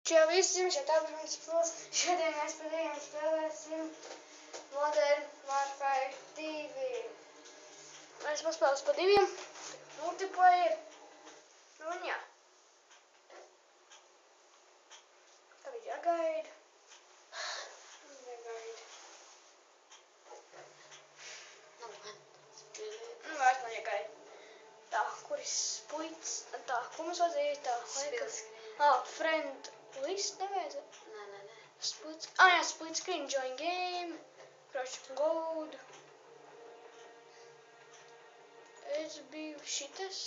Čau visiem, šeit Abrams Plus. Šodien mēs padējām spēlēsim Modern Warfare 2. Mēs paspēlēs pa diviem. Multiplayer. Nu un jā. Tagad jāgaida. Nu, vairs man jāgaida. Tā, kur ir spuits? Tā, ko mums vajadzēja tā? Friend list nevajadzēja? Nē. Split, jā, split screen, join game, crash load. Es biju šitas.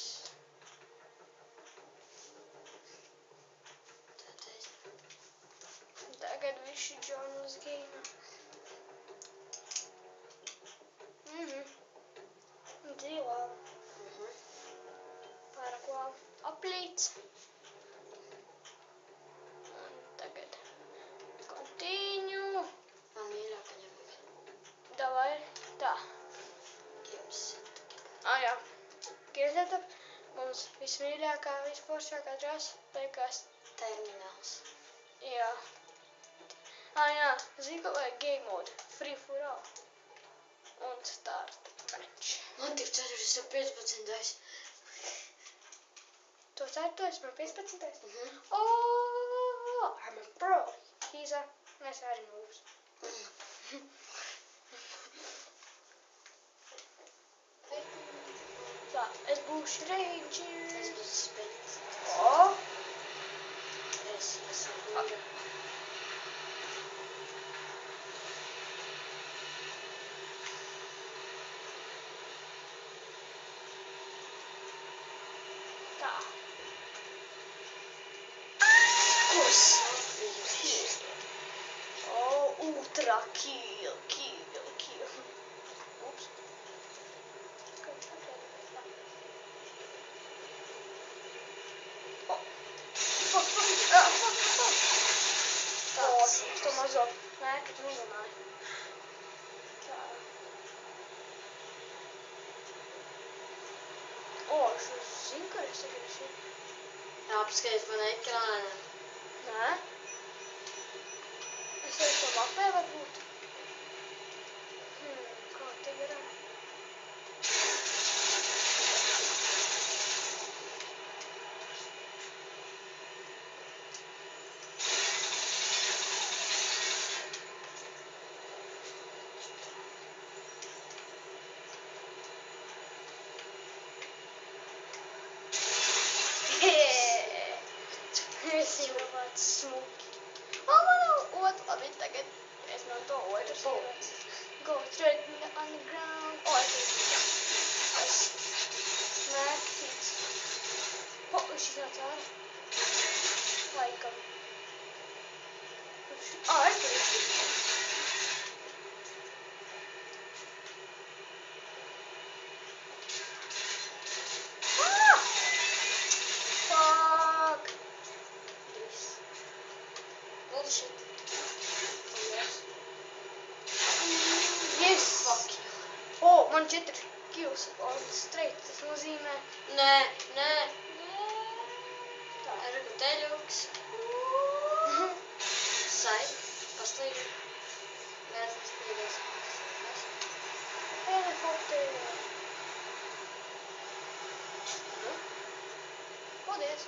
Tagad visi join uz game. Dzīvā. Pārklā aplīts. Un tagad continue. Man mīļāk ņemot. Davai, tā. Jā. Gear setup. Mums vismīļākā, visforšākā drās liekas Termināls. Jā. Jā. Zini, ka vajag game mode. Free for all. Un start match. Man tik 415. To ceturtais, man 15. I'm a pro. He's a nice arī noobs. Tā, es būšu Ranger. Es būšu spēks. Es esmu gura. Tā. Ultra kill. Ups. Fuck. To mazo. Nē, ka tu uzrunāji. Tā. Šis zinu, ka es tagad šeit. Apskaties man ekrānu. Nē. Es jau to mapē varbūt. Kā te garā? Es jau vārds smuki. Labi, tagad es man to otrs ievēs. Go thread on the ground. Es mērķīts. Šis nāc ārā. Laikam. Es tur. Fuck. Bullshit. Yes. Fuck you. Man 4 kills on straight. Tas nozīmē. Nē. Tā. Ergu teļuks. Sai. Paslīdi. Neesam spīdēs. Helikopteri. Paldies.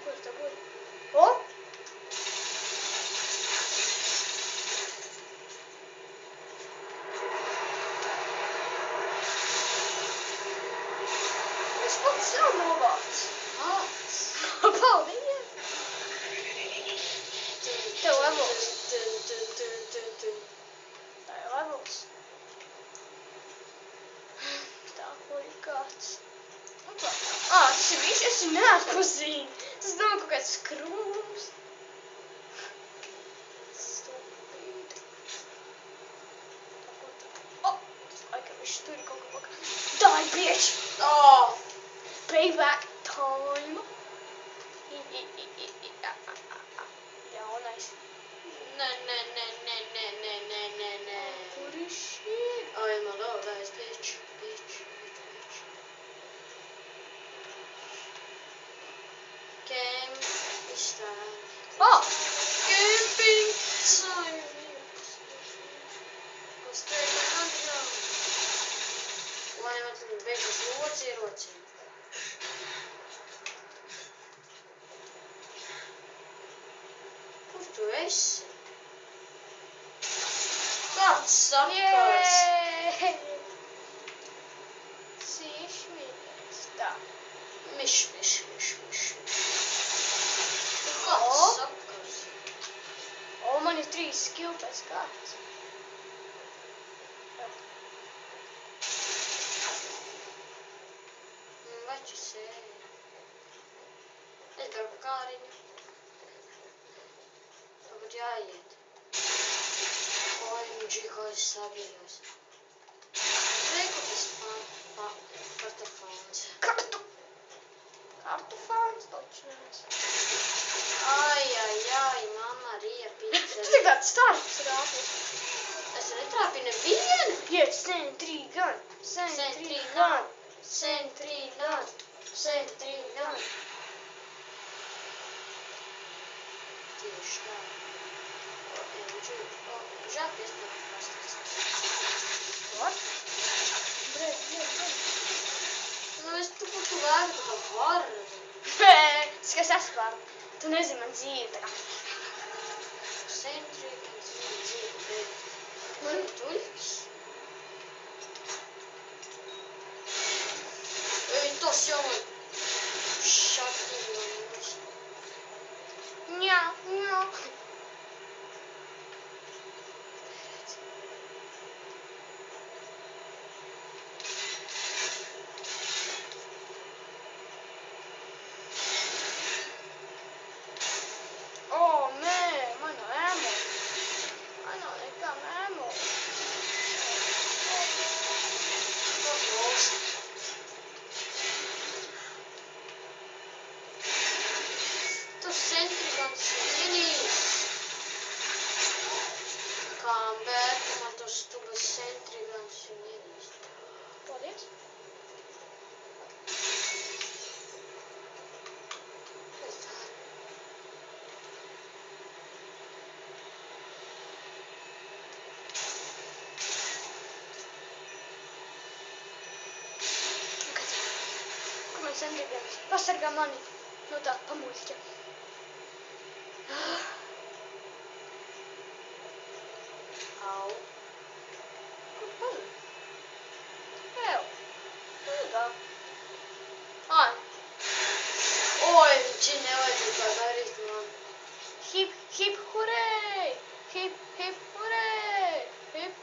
Ko es dabūju? Es pats sev novāc. Paldies. Tev levels. Tā ir levels. Tā, ko ir kāds. Tas ir viņš, es viņu neatpazīju. Tas nav kaut kāds skrūms. Stupid. Laikam viņš tur ir kaut kā paka. Die, bitch! Payback time. Jaunais. Nē. Kur ir shit? I'm a low-rise bitch. izstrādāju. Camping! Australian Underground. Lai man tad beidzas rocī. Kur tu esi? Kāds sakars? Sīšmīļais. Tā. Miš. Kāds sakars? Man ir 3 skilli pēc kārtas. Vaču sēja. Es garu kāriņu. Varbūt jāiet. OMG, kā es sabījos. Reiku tas kartofāns. Kartofāns taču nes. Ai, mamma, Rija, pizza. Tu tik tāds starps rāpis. Es netrāpīju nevienu. Sentry gun. Tieši tā. OMG. Žēl, ka es tev pastāstīju. What? Bred. Nu, es tu vēru, tu varu. Es esmu var. Tu nezini man dzīvi tā kā. Sentry gun, dzīvi. Man ir tuļks. Tas jau man šatīgi man mūs. Ņā. Nē, man nav ammo. Man nav nekam ammo. Tas Sentry guns ir vienīgs. Kāpēc man tas stubas Sentry guns ir vienīgs? Paldies. Sentry guns. Pasargā mani no tā pamuļķa. Au. Kur pazud? Tā. OMG, nevajadzētu tā darīt man. Hip, hurray! Hip, hurray! Hip.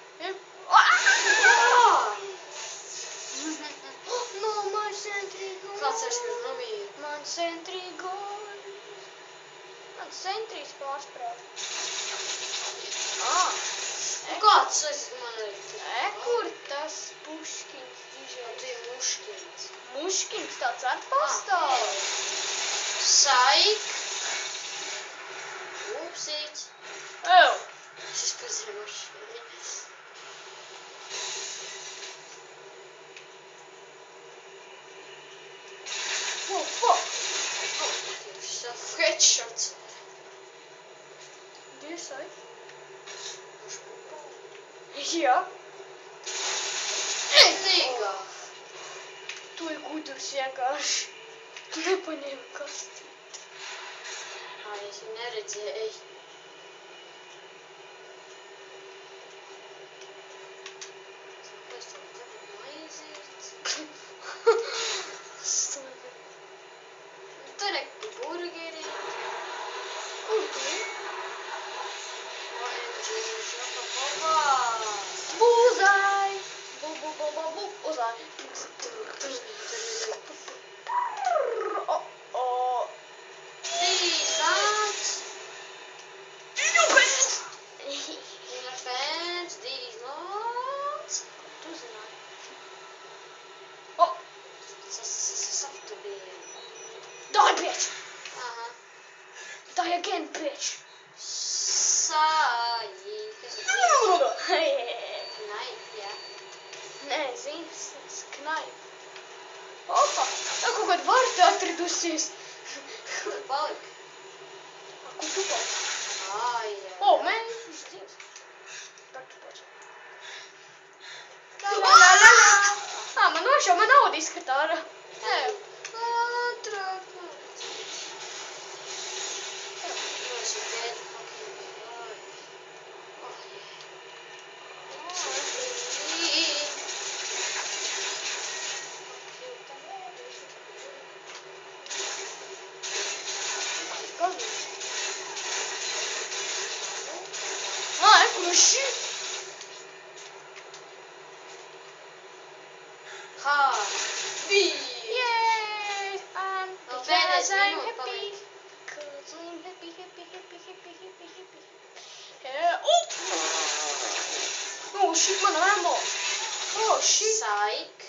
No, man Sentry gun. Kāds ar skar nomīja? Man Sentry gun. Man Sentrys pārsprāv. Kāds es man ir? Kur tas Puškins dižēs? Tu ir muškins. Muškins tāds atpastāv. Saik. Upsīts. Šis pēc ir muškins. Fuck. Headshots. Do you say? Jā. Tīgā. Tu ir gudrs vienkārši. Tu nepaņēmi kasti. Es viņu neredzēju. Kāpēc tev tagad maiziet? Stulbi. Tur ir burgeri. Kur tu ir? OMG, šopa. Būzai! Būzai! These nuts. These nuts. Tu zināji. Saftubien. Die, bitch! Aha. Die again, bitch! Sāji. Kas ir? Knife, jā. Nē, zini, knife. Opa, tā kaut kāda varta atradusies. Kur palika? quanto posso. Oh, man, Deus. Quanto posso. Ah, ma non lasciamo andare di scattare. Ah, eccolo uscì. Yay! Because I'm happy. Cause I'm happy. Oh! Oh shit, man, I'm off. Oh shit. Psych.